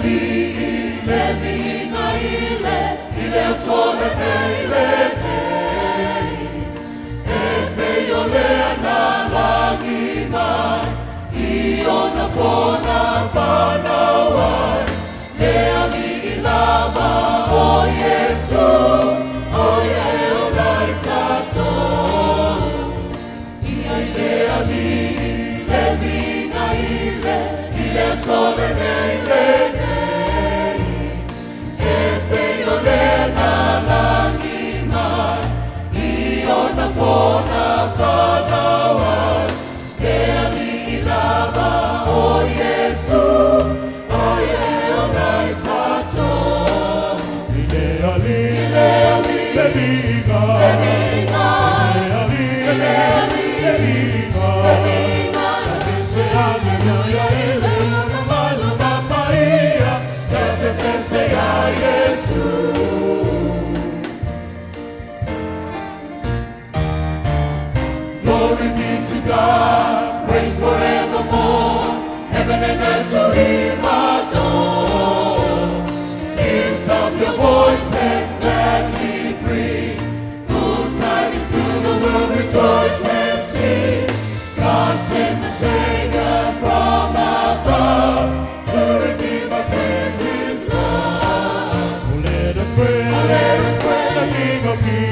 aliile, viiga ile sole meile nei. Me ei ole analagimai, iona pona whanauai. Le ali'i lava o Iesu, o ie o lai tātou. Ia i le ali'i, le viiga ile sole meile nei. Me ei ole analagimai, iona pona whanauai. Le ali'i lava o Iesu, o ie o lai tātou. Le viiga, se alleluia ele una mano papaia, che sei a Gesù. Glory be to God, praise forevermore. Heaven and earth to Him adore. Lift up your voices, gladly bring good tidings to the world, rejoice and sing. God sent the Savior from above to redeem us with His love. Let us pray, Let us pray. the King of Kings.